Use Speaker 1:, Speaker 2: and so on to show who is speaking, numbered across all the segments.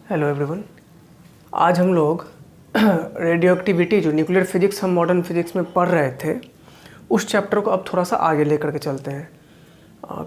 Speaker 1: Hello everyone. आज हम लोग रेडियो एक्टिविटी जो न्यूक्लियर फिजिक्स हम मॉडर्न फिजिक्स में पढ़ रहे थे उस चैप्टर को अब थोड़ा सा आगे लेकर के चलते हैं।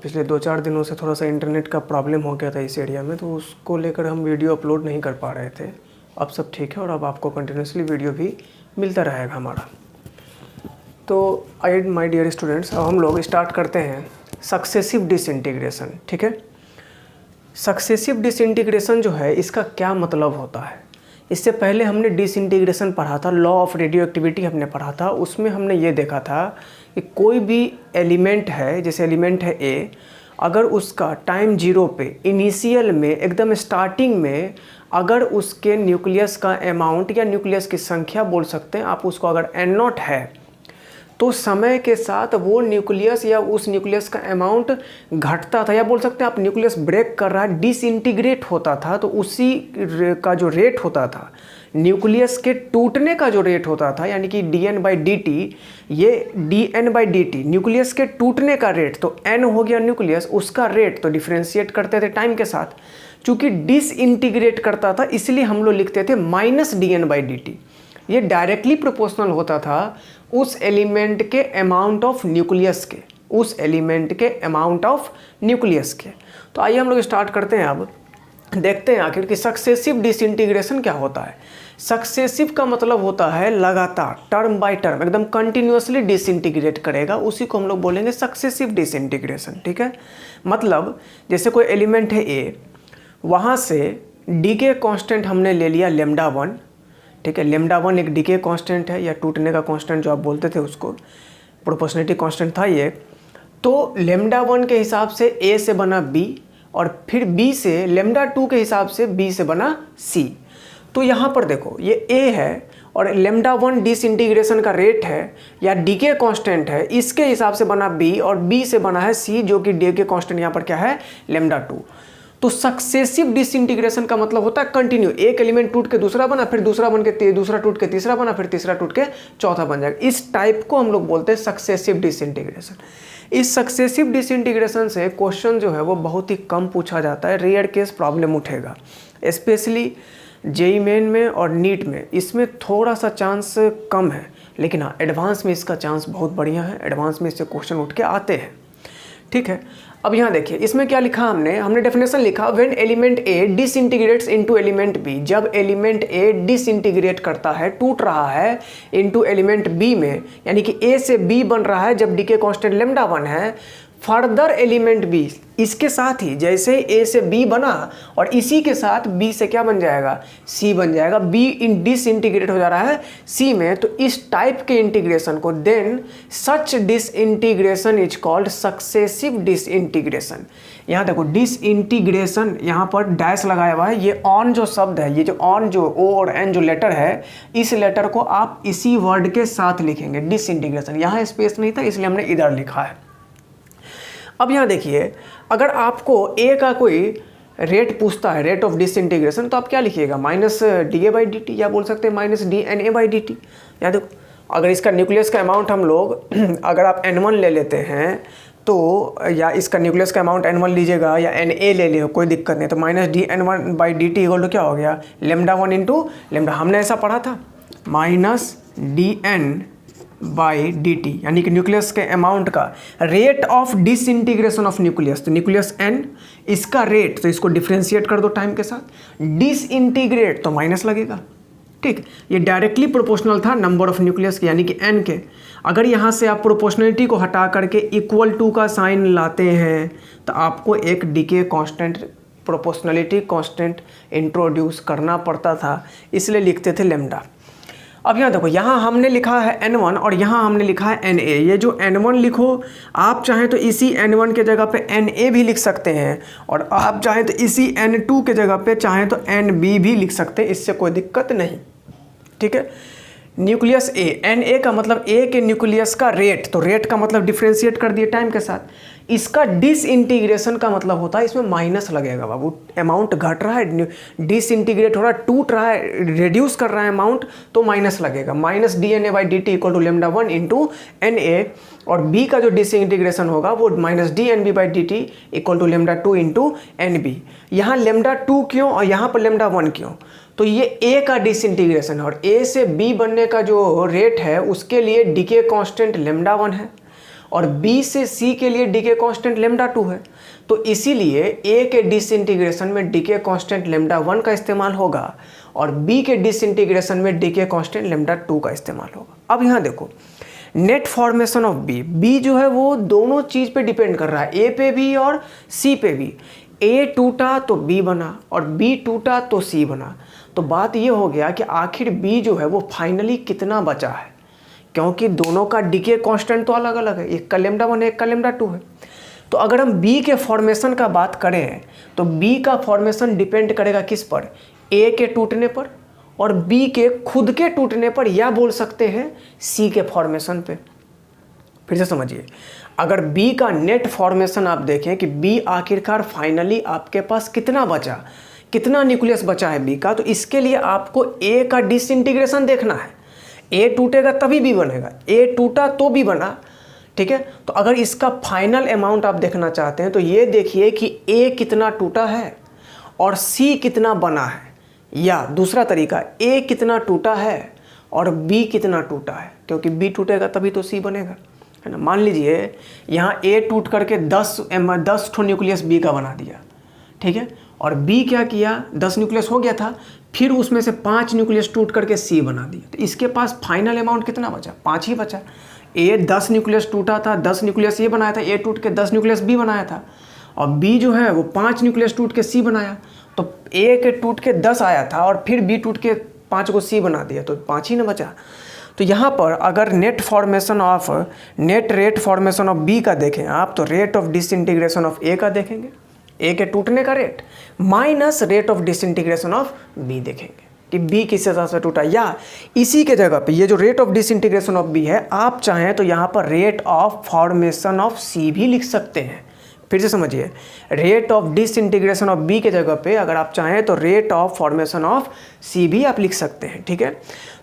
Speaker 1: पिछले 2-4 दिनों से थोड़ा सा इंटरनेट का प्रॉब्लम हो गया था इस एरिया में, तो उसको लेकर हम वीडियो अपलोड नहीं कर पा रहे थे। अब सब ठीक है और अब आपको कंटिन्यूसली वीडियो भी मिलता रहेगा हमारा। तो माय डियर स्टूडेंट्स, अब हम लोग स्टार्ट करते हैं सक्सेसिव डिसइंटीग्रेशन। ठीक है, सक्सेसिव डिसइंटीग्रेशन जो है इसका क्या मतलब होता है। इससे पहले हमने डिसइंटीग्रेशन पढ़ा था, लॉ ऑफ रेडियो एक्टिविटी हमने पढ़ा था। उसमें हमने ये देखा था कि कोई भी एलिमेंट है, जैसे एलिमेंट है ए, अगर उसका टाइम 0 पे इनिशियल में एकदम स्टार्टिंग में अगर उसके न्यूक्लियस का अमाउंट या न्यूक्लियस की संख्या बोल सकते हैं आप उसको, अगर n0 है तो समय के साथ वो न्यूक्लियस या उस न्यूक्लियस का अमाउंट घटता था, या बोल सकते हैं आप न्यूक्लियस ब्रेक कर रहा है, डिसइंटीग्रेट होता था। तो उसी का जो रेट होता था, न्यूक्लियस के टूटने का जो रेट होता था, यानी कि dN/dt, ये dN/dt न्यूक्लियस के टूटने का रेट, तो n हो गया न्यूक्लियस, उसका रेट तो डिफ्रेंशिएट करते थे टाइम के साथ। चूँकि डिसइंटीग्रेट करता था इसलिए हम लोग लिखते थे -dN/dt। ये डायरेक्टली प्रोपोर्शनल होता था उस एलिमेंट के अमाउंट ऑफ न्यूक्लियस के, उस एलिमेंट के अमाउंट ऑफ न्यूक्लियस के। तो आइए हम लोग स्टार्ट करते हैं। अब देखते हैं आखिर कि सक्सेसिव डिसइंटीग्रेशन क्या होता है। सक्सेसिव का मतलब होता है लगातार, टर्म बाय टर्म, एकदम कंटिन्यूसली डिसइंटीग्रेट करेगा, उसी को हम लोग बोलेंगे सक्सेसिव डिसइंटीग्रेशन। ठीक है, मतलब जैसे कोई एलिमेंट है ए, वहाँ से डीके कांस्टेंट हमने ले लिया λ1। ठीक है, λ1 एक डीके कांस्टेंट है या टूटने का कांस्टेंट जो आप बोलते थे उसको, प्रोपोर्शनलिटी कांस्टेंट था ये। तो λ1 के हिसाब से a से बना b, और फिर b से λ2 के हिसाब से b से बना c। तो यहाँ पर देखो ये a है और λ1 डिसइंटीग्रेशन का रेट है या डीके कांस्टेंट है, इसके हिसाब से बना b और b से बना है c, जो कि डीके कांस्टेंट यहाँ पर क्या है, λ2। तो सक्सेसिव डिसइंटीग्रेशन का मतलब होता है कंटिन्यू, एक एलिमेंट टूट के दूसरा बना, फिर दूसरा बन के दूसरा टूट के तीसरा बना, फिर तीसरा टूट के चौथा बन जाएगा। इस टाइप को हम लोग बोलते हैं सक्सेसिव डिसइंटीग्रेशन। इस सक्सेसिव डिसइंटीग्रेशन से क्वेश्चन जो है वो बहुत ही कम पूछा जाता है, रेयर केस प्रॉब्लम उठेगा, स्पेशली जेईई मेन में और नीट में इसमें थोड़ा सा चांस कम है, लेकिन हाँ एडवांस में इसका चांस बहुत बढ़िया है, एडवांस में इससे क्वेश्चन उठ के आते हैं। ठीक है, अब यहाँ देखिए इसमें क्या लिखा हमने डेफिनेशन लिखा, when element A disintegrates into element B, जब एलिमेंट ए डिसइंटीग्रेट करता है, टूट रहा है इनटू एलिमेंट बी में, यानी कि ए से बी बन रहा है जब डीके कांस्टेंट λ1 है, फर्दर एलिमेंट बी, इसके साथ ही जैसे ए से बी बना और इसी के साथ बी से क्या बन जाएगा, सी बन जाएगा, बी इन डिसइंटीग्रेट हो जा रहा है सी में। तो इस टाइप के इंटीग्रेशन को then such disintegration is called successive disintegration. यहाँ देखो डिसइंटीग्रेशन, यहाँ पर डैश लगाया हुआ है, ये ऑन जो शब्द है, ये जो ऑन जो ओ और एन जो लेटर है, इस लेटर को आप इसी वर्ड के साथ लिखेंगे डिसइंटीग्रेशन। यहाँ स्पेस नहीं था इसलिए हमने इधर लिखा है। अब यहाँ देखिए, अगर आपको ए का कोई रेट पूछता है, रेट ऑफ डिसइंटीग्रेशन, तो आप क्या लिखिएगा, -dA/dt, या बोल सकते हैं -dNA/dt। या देखो अगर इसका न्यूक्लियस का अमाउंट हम लोग अगर आप n1 ले लेते हैं तो, या इसका न्यूक्लियस का अमाउंट n1 लीजिएगा या na ले लियो, कोई दिक्कत नहीं। तो -dN1/dt इक्वल टू क्या हो गया, λ1 इंटू λ, हमने ऐसा पढ़ा था, -dN/dt, यानी कि न्यूक्लियस के अमाउंट का rate of disintegration of nucleus, तो न्यूक्लियस n, इसका रेट, तो इसको डिफ्रेंशिएट कर दो टाइम के साथ, डिसइंटीग्रेट तो माइनस लगेगा। ठीक, ये डायरेक्टली प्रोपोर्शनल था नंबर ऑफ न्यूक्लियस के, यानी कि n के। अगर यहाँ से आप प्रोपोर्शनलिटी को हटा करके इक्वल टू का साइन लाते हैं तो आपको एक decay constant, proportionality constant introduce करना पड़ता था, इसलिए लिखते थे लैम्डा। अब यहाँ देखो, यहाँ हमने लिखा है n1 और यहाँ हमने लिखा है na। ये जो n1 लिखो, आप चाहें तो इसी n1 के जगह पे na भी लिख सकते हैं, और आप चाहें तो इसी n2 के जगह पे चाहें तो nb भी लिख सकते हैं, इससे कोई दिक्कत नहीं। ठीक है, न्यूक्लियस ए, Na का मतलब ए के न्यूक्लियस का रेट, तो रेट का मतलब डिफ्रेंशिएट कर दिए टाइम के साथ, इसका डिसइंटीग्रेशन का मतलब होता है इसमें माइनस लगेगा बाबू, अमाउंट घट रहा है, डिसइंटीग्रेट हो रहा है, टूट रहा है, रिड्यूस कर रहा है अमाउंट, तो माइनस लगेगा। Minus dNA/dt equal to lambda 1 into NA, और B का जो डिसइंटीग्रेशन होगा वो minus dNB/dt equal to lambda 2 into NB। यहाँ लेमडा 2 क्यों और यहाँ पर लेमडा 1 क्यों? तो ये A का डिसइंटीग्रेशन है और A से B बनने का जो रेट है उसके लिए डीके कांस्टेंट लेमडा 1 है और B से C के लिए डीके कांस्टेंट लेमडा 2 है। तो इसीलिए A के डिसइंटीग्रेशन में डीके कांस्टेंट लेमडा 1 का इस्तेमाल होगा और B के डिसइंटीग्रेशन में डीके कांस्टेंट लेमडा 2 का इस्तेमाल होगा। अब यहाँ देखो, नेट फॉर्मेशन ऑफ B जो है वो दोनों चीज़ पे डिपेंड कर रहा है, A पे भी और C पे भी। A टूटा तो B बना और B टूटा तो C बना। तो बात ये हो गया कि आखिर B जो है वो फाइनली कितना बचा है, क्योंकि दोनों का डीके कांस्टेंट तो अलग अलग है, एक का लेमडा 1 है, एक का लेमडा 2 है। तो अगर हम B के फॉर्मेशन का बात करें तो B का फॉर्मेशन डिपेंड करेगा किस पर? A के टूटने पर और B के खुद के टूटने पर, या बोल सकते हैं C के फॉर्मेशन पे। फिर से समझिए, अगर B का नेट फॉर्मेशन आप देखें कि B आखिरकार फाइनली आपके पास कितना बचा, कितना न्यूक्लियस बचा है B का, तो इसके लिए आपको A का डिसइंटीग्रेशन देखना है। A टूटेगा तभी B बनेगा, A टूटा तो B बना, ठीक है। तो अगर इसका फाइनल अमाउंट आप देखना चाहते हैं तो ये देखिए कि A कितना टूटा है और C कितना बना है, या दूसरा तरीका A कितना टूटा है और B कितना टूटा है, क्योंकि B टूटेगा तभी तो C बनेगा, है ना। मान लीजिए यहाँ A टूट करके 10 ठो न्यूक्लियस B का बना दिया, ठीक है, और B क्या किया, 10 न्यूक्लियस हो गया था, फिर उसमें से 5 न्यूक्लियस टूट करके C बना दिया। तो इसके पास फाइनल अमाउंट कितना बचा? 5 ही बचा। A 10 न्यूक्लियस टूटा था, 10 न्यूक्लियस ये बनाया था, A टूट के 10 न्यूक्लियस B बनाया था, और B जो है वो 5 न्यूक्लियस टूट के C बनाया। तो A के टूट के 10 आया था और फिर B टूट के 5 को C बना दिया, तो 5 ही ना बचा। तो यहाँ पर अगर net rate formation of B का देखें आप, तो rate of disintegration of A का देखेंगे, A के टूटने का rate minus rate of disintegration of B देखेंगे कि B किस हिसाब से टूटा। या इसी के जगह पे ये जो rate of disintegration of B है, आप चाहें तो यहाँ पर rate of formation of C भी लिख सकते हैं। फिर से समझिए, rate of disintegration of B के जगह पे अगर आप चाहें तो rate of formation of C भी आप लिख सकते हैं, ठीक है।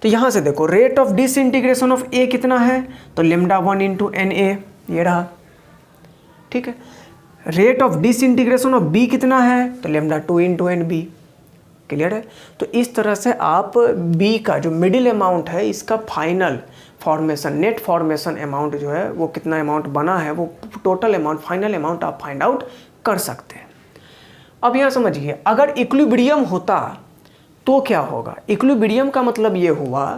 Speaker 1: तो यहाँ से देखो, rate of disintegration of A कितना है, तो लेमडा 1 इंटू NA, ये रहा, ठीक है। Rate of disintegration of B कितना है, तो लेमडा 2 इंटू NB, क्लियर है। तो इस तरह से आप B का जो मिडिल अमाउंट है, इसका final formation, net formation amount जो है वो कितना अमाउंट बना है, वो टोटल अमाउंट, फाइनल अमाउंट आप फाइंड आउट कर सकते हैं। अब यहाँ समझिए, अगर इक्विलिब्रियम होता तो क्या होगा। इक्विलिब्रियम का मतलब ये हुआ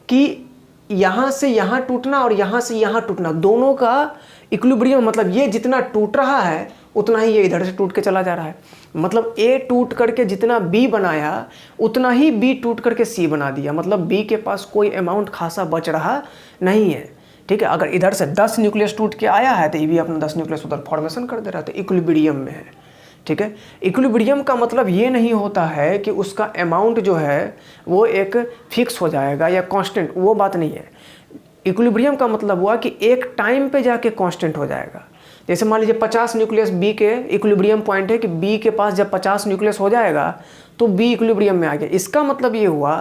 Speaker 1: कि यहाँ से यहाँ टूटना और यहाँ से यहाँ टूटना, दोनों का इक्विलिब्रियम, मतलब ये जितना टूट रहा है उतना ही ये इधर से टूट के चला जा रहा है। मतलब A टूट करके जितना B बनाया उतना ही B टूट करके C बना दिया, मतलब B के पास कोई अमाउंट खासा बच रहा नहीं है, ठीक है। अगर इधर से 10 न्यूक्लियस टूट के आया है तो ये भी अपना 10 न्यूक्लियस उधर फॉर्मेशन कर दे रहा है, तो इक्विलिब्रियम में है, ठीक है। इक्विलिब्रियम का मतलब ये नहीं होता है कि उसका अमाउंट जो है वो एक फिक्स हो जाएगा या कांस्टेंट, वो बात नहीं है। इक्विलिब्रियम का मतलब हुआ कि एक टाइम पे जाके कांस्टेंट हो जाएगा। जैसे मान लीजिए 50 न्यूक्लियस B के इक्विलिब्रियम पॉइंट है कि B के पास जब 50 न्यूक्लियस हो जाएगा तो B इक्विलिब्रियम में आ गया। इसका मतलब ये हुआ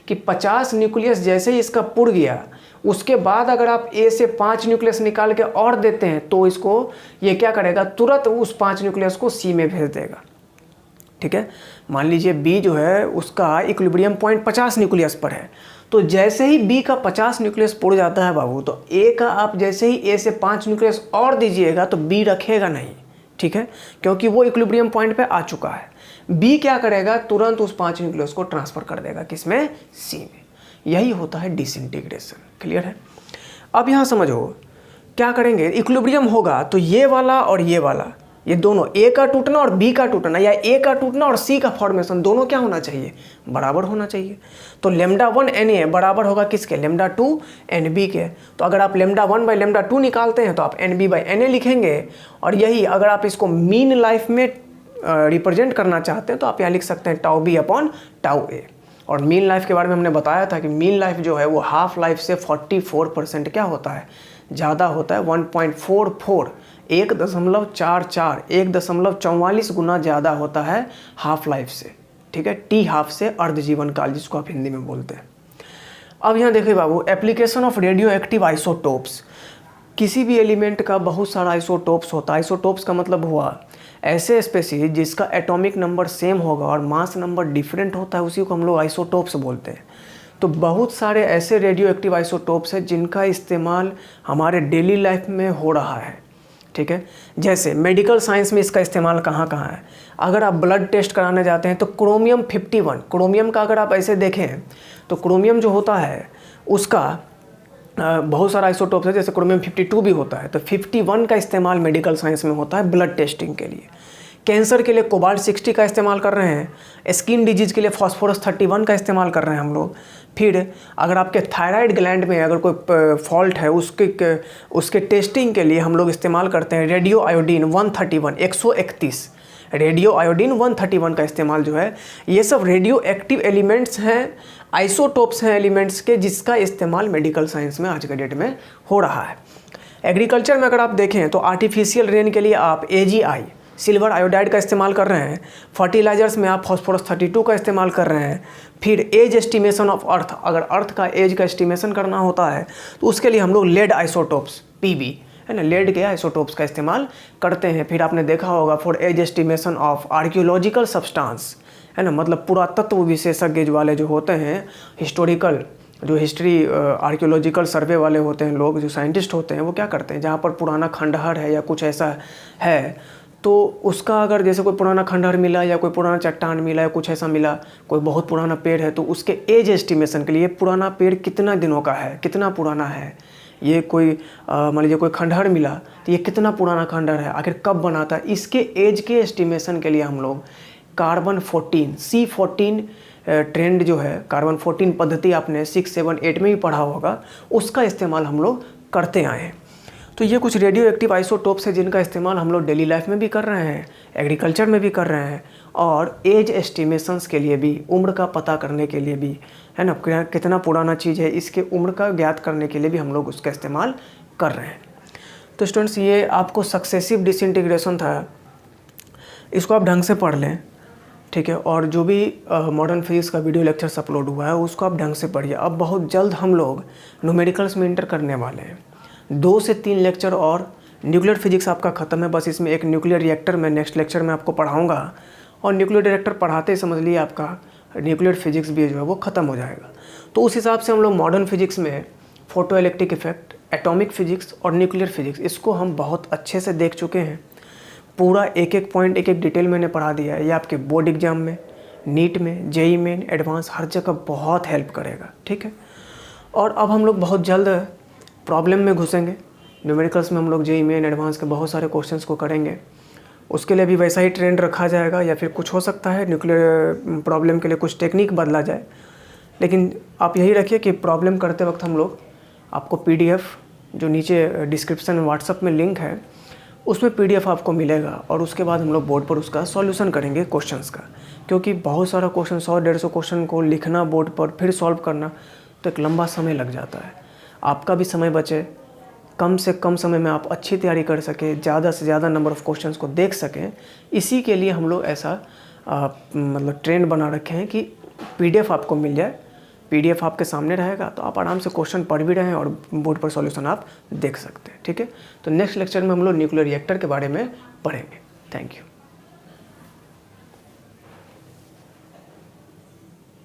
Speaker 1: कि 50 न्यूक्लियस जैसे ही इसका पुर गया, उसके बाद अगर आप A से 5 न्यूक्लियस निकाल के और देते हैं तो इसको ये क्या करेगा, तुरंत उस 5 न्यूक्लियस को C में भेज देगा, ठीक है। मान लीजिए B जो है उसका इक्विलिब्रियम पॉइंट 50 न्यूक्लियस पर है, तो जैसे ही B का 50 न्यूक्लियस पुड़ जाता है बाबू, तो A का आप जैसे ही A से 5 न्यूक्लियस और दीजिएगा तो B रखेगा नहीं, ठीक है, क्योंकि वो इक्विलिब्रियम पॉइंट पे आ चुका है। B क्या करेगा, तुरंत उस 5 न्यूक्लियस को ट्रांसफ़र कर देगा किसमें, C में। यही होता है डिसइंटीग्रेशन, क्लियर है। अब यहाँ समझो क्या करेंगे, इक्विलिब्रियम होगा तो ये वाला और ये वाला, ये दोनों A का टूटना और B का टूटना, या A का टूटना और C का फॉर्मेशन, दोनों क्या होना चाहिए, बराबर होना चाहिए। तो लेमडा 1 NA बराबर होगा किसके, लेमडा 2 NB के। तो अगर आप लेमडा 1 बाई लेमडा 2 निकालते हैं तो आप NB बाई NA लिखेंगे, और यही अगर आप इसको मीन लाइफ में रिप्रेजेंट करना चाहते हैं तो आप यहाँ लिख सकते हैं tau B upon tau A। और मीन लाइफ के बारे में हमने बताया था कि मीन लाइफ जो है वो हाफ लाइफ से 44% क्या होता है, ज़्यादा होता है, 1.44 1.44 1.44 गुना ज़्यादा होता है हाफ लाइफ से, ठीक है, टी हाफ से अर्ध जीवन काल, जिसको आप हिंदी में बोलते हैं। अब यहाँ देखिए बाबू, application of radio active isotopes. किसी भी एलिमेंट का बहुत सारा आइसोटोप्स होता है। आइसोटोप्स का मतलब हुआ ऐसे स्पेसीज जिसका एटॉमिक नंबर सेम होगा और मास नंबर डिफरेंट होता है, उसी को हम लोग आइसोटोप्स बोलते हैं। तो बहुत सारे ऐसे रेडियो एक्टिव आइसोटोप्स हैं जिनका इस्तेमाल हमारे डेली लाइफ में हो रहा है, ठीक है। जैसे मेडिकल साइंस में इसका इस्तेमाल कहाँ कहाँ है। अगर आप ब्लड टेस्ट कराने जाते हैं तो क्रोमियम 51, क्रोमियम का अगर आप ऐसे देखें तो क्रोमियम जो होता है उसका बहुत सारा आइसोटोप्स है, जैसे क्रोमियम 52 भी होता है। तो 51 का इस्तेमाल मेडिकल साइंस में होता है ब्लड टेस्टिंग के लिए। कैंसर के लिए कोबाल्ट 60 का इस्तेमाल कर रहे हैं। स्किन डिजीज़ के लिए फॉस्फोरस 31 का इस्तेमाल कर रहे हैं हम लोग। फिर अगर आपके थायराइड ग्लैंड में अगर कोई फॉल्ट है उसके टेस्टिंग के लिए हम लोग इस्तेमाल करते हैं रेडियो आयोडीन 131 रेडियो आयोडीन 131 का इस्तेमाल जो है, ये सब रेडियो एक्टिव एलिमेंट्स हैं, आइसोटोप्स हैं एलिमेंट्स के, जिसका इस्तेमाल मेडिकल साइंस में आज के डेट में हो रहा है। एग्रीकल्चर में अगर आप देखें तो आर्टिफिशियल रेन के लिए आप AgI सिल्वर आयोडाइड का इस्तेमाल कर रहे हैं। फर्टिलाइजर्स में आप फॉस्फोरस 32 का इस्तेमाल कर रहे हैं। फिर एज एस्टिमेशन ऑफ अर्थ, अगर अर्थ का एज का एस्टिमेशन करना होता है तो उसके लिए हम लोग लेड आइसोटोप्स PB है ना, लेड के आइसोटोप्स का इस्तेमाल करते हैं। फिर आपने देखा होगा for age estimation of archaeological substance है ना, मतलब पुरातत्व विशेषज्ञ वाले जो होते हैं, हिस्टोरिकल जो हिस्ट्री आर्कियोलॉजिकल सर्वे वाले होते हैं लोग, जो साइंटिस्ट होते हैं, वो क्या करते हैं, जहाँ पर पुराना खंडहर है या कुछ ऐसा है तो उसका अगर जैसे कोई पुराना खंडहर मिला या कोई पुराना चट्टान मिला या कुछ ऐसा मिला, कोई बहुत पुराना पेड़ है, तो उसके एज एस्टिमेशन के लिए पुराना पेड़ कितना दिनों का है, कितना पुराना है, ये कोई मान लीजिए कोई खंडहर मिला तो ये कितना पुराना खंडहर है, आखिर कब बना था, इसके एज के एस्टिमेशन के लिए हम लोग कार्बन 14 C14 ट्रेंड जो है, कार्बन 14 पद्धति आपने 6, 7, 8 में भी पढ़ा होगा, उसका इस्तेमाल हम लोग करते आए हैं। तो ये कुछ रेडियो एक्टिव आइसोटोप्स है जिनका इस्तेमाल हम लोग डेली लाइफ में भी कर रहे हैं, एग्रीकल्चर में भी कर रहे हैं, और एज एस्टिमेशंस के लिए भी, उम्र का पता करने के लिए भी, है ना, कितना पुराना चीज़ है इसके उम्र का ज्ञात करने के लिए भी हम लोग उसका इस्तेमाल कर रहे हैं। तो स्टूडेंट्स, ये आपको सक्सेसिव डिसइंटीग्रेशन था, इसको आप ढंग से पढ़ लें, ठीक है। और जो भी मॉडर्न फिजिक्स का वीडियो लेक्चर्स अपलोड हुआ है उसको आप ढंग से पढ़िए। अब बहुत जल्द हम लोग न्यूमेरिकल्स में इंटर करने वाले हैं। 2 से 3 लेक्चर और न्यूक्लियर फिजिक्स आपका ख़त्म है, बस इसमें एक न्यूक्लियर रिएक्टर मैं नेक्स्ट लेक्चर में आपको पढ़ाऊंगा, और न्यूक्लियर रिएक्टर पढ़ाते ही समझ लिए आपका न्यूक्लियर फिजिक्स भी जो है वो ख़त्म हो जाएगा। तो उस हिसाब से हम लोग मॉडर्न फिजिक्स में photo electric effect, atomic physics और न्यूक्लियर फिजिक्स, इसको हम बहुत अच्छे से देख चुके हैं। पूरा एक एक पॉइंट, एक एक डिटेल मैंने पढ़ा दिया है। ये आपके बोर्ड एग्जाम में, नीट में, JEE मेन, एडवांस, हर जगह बहुत हेल्प करेगा, ठीक है। और अब हम लोग बहुत जल्द प्रॉब्लम में घुसेंगे। न्यूमेरिकल्स में हम लोग JEE मेन, एडवांस के बहुत सारे क्वेश्चंस को करेंगे। उसके लिए भी वैसा ही ट्रेंड रखा जाएगा, या फिर कुछ हो सकता है न्यूक्लियर प्रॉब्लम के लिए कुछ टेक्निक बदला जाए। लेकिन आप यही रखिए कि प्रॉब्लम करते वक्त हम लोग आपको PDF जो नीचे डिस्क्रिप्शन में व्हाट्सअप में लिंक है उसमें PDF आपको मिलेगा, और उसके बाद हम लोग बोर्ड पर उसका सॉल्यूशन करेंगे क्वेश्चंस का। क्योंकि बहुत सारा क्वेश्चन, 100-150 क्वेश्चन को लिखना बोर्ड पर, फिर सॉल्व करना, तो एक लंबा समय लग जाता है। आपका भी समय बचे, कम से कम समय में आप अच्छी तैयारी कर सकें, ज़्यादा से ज़्यादा नंबर ऑफ़ क्वेश्चंस को देख सकें, इसी के लिए हम लोग ऐसा मतलब ट्रेंड बना रखे हैं कि PDF आपको मिल जाए। PDF आपके सामने रहेगा तो आप आराम से क्वेश्चन पढ़ भी रहे हैं और बोर्ड पर सॉल्यूशन आप देख सकते हैं, ठीक है। तो नेक्स्ट लेक्चर में हम लोग न्यूक्लियर रिएक्टर के बारे में पढ़ेंगे। Thank you.